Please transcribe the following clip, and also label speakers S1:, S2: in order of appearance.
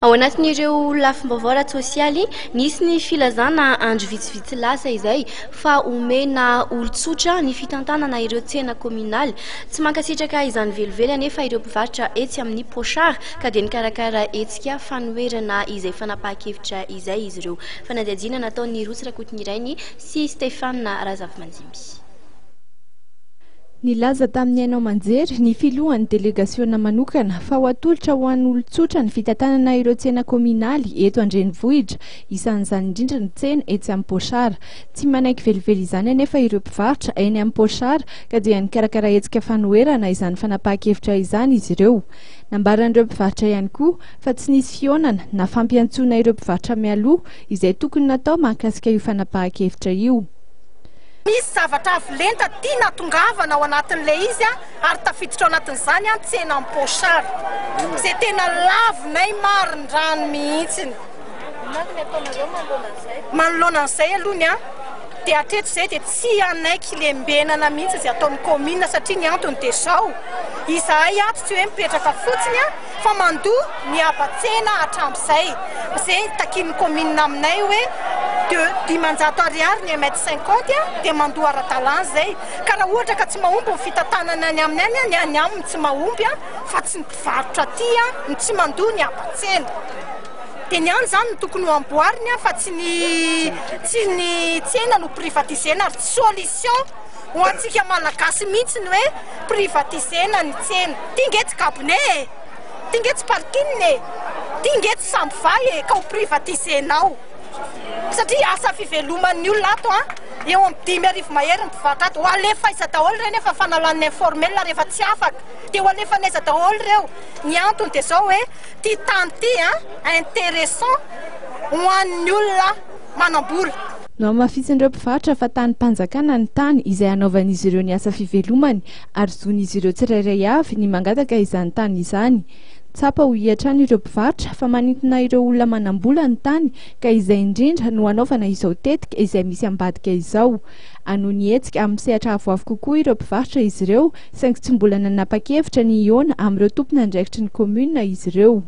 S1: Ao anatin'ireo lafim-baovara sosialy, nisy ny filazana andro vitsy lasa izay fa omena olon-tsotra ny fitantanana ireo tsena kominaly. Tsy mankasitraka izany velively anefa ireo mpivarotra etsy amin'ny Pochard ka dia nikarakara hetsika fanoherana izay fanapahan-kevitra izay izy ireo. Fanadihadiana nataon'ny Rotsy Rakoton'irainy sy Stefana Razavamanjimby.
S2: Nilaza tamin'ny hainao manjery ny filohan'ny delegasiona manokana fa ho atolotra ho an'ny olon-tsotra ny fitantanana ireo tsena kominaly eto andrenivohitra, isan'izany indrindra ny tsena etsy amin'ny Pochard. Tsy manaiky velively izany anefa ireo mpivarotra eny amin'ny Pochard ka dia nikarakara hetsika fanoherana izany fanapahan-kevitra izany izy ireo. Nambaran'ireo mpivarotra ihany koa fa tsy nisy fionana na fampiantsoana ireo mpivarotra mialoha izay tokony natao mahakasika io fanapahan-kevitra io.
S3: Misy zavatra avolenta tiana tongavana ao anatin'ilay izy ary tafiditra ao anatin'izany tsena amin'ny Pochard. Izay tena lavinay marin-drano mihitsiny. Manoloana an'izay alohany dia hatreto izay dia tsy anaiky lembenana mihitsy izay ataon'ny komina satria ny antony dia izao. Izahay tsy hoe mipetraka fotsiny fa mandoa miaba-tsena hatramin'izay. Izay takin'ny komina aminay hoe dimanjato ariary ny 1,50 dia mandoa ara-dalàna izay. Ka raha ohatra ka tsy mahomby ny fitantanana any amin'ny any aminy tsy mahomby fa tsy ny mpivarotra aty ny tsy mandoa ny aba-tsena. Dia ny any izany no tokony ho amboarina fa tsy ny tsena no privatisena ary solution ho antsika malagasy mihitsy ny hoe privatisena ny tsena. Tingetsy kabone, tingetsy parkine, tingetsy sambivay ka ho privatisenao. Satria asa fiveloman'ny olona ato eo amin'ny 5,000 mahery ny mpivarotra ato. Ho alefa iza daholo ireny efa fanalan'ny informel rehefa tsy afaka. Dia ho alefa naiza daholo ireo. Ny antony dia izao hoe ty tany ty intéressant ho an'ny olona manam-bola.
S2: No amafitsin'ireo mpivarotra fa tany-panjakana ny tany izay anaovan'izy ireo ny asa fivelomany ary zon'izy ireo tsirairay avy ny mangataka izany tany izany. Tsapa ho hiatrany ireo mpivarotra fa manintona ireo olona manam-bola ny tany ka izay indrindra no anaovana izao tetika izay misy ambadika izao. Anoho ny hetsika amin'ny sehatra avoavo kokoa ireo mpivarotra izy ireo saingy tsy mbola nanapa-kevitra ny iona amin'ireo tompona andraikitry ny komuna izy ireo.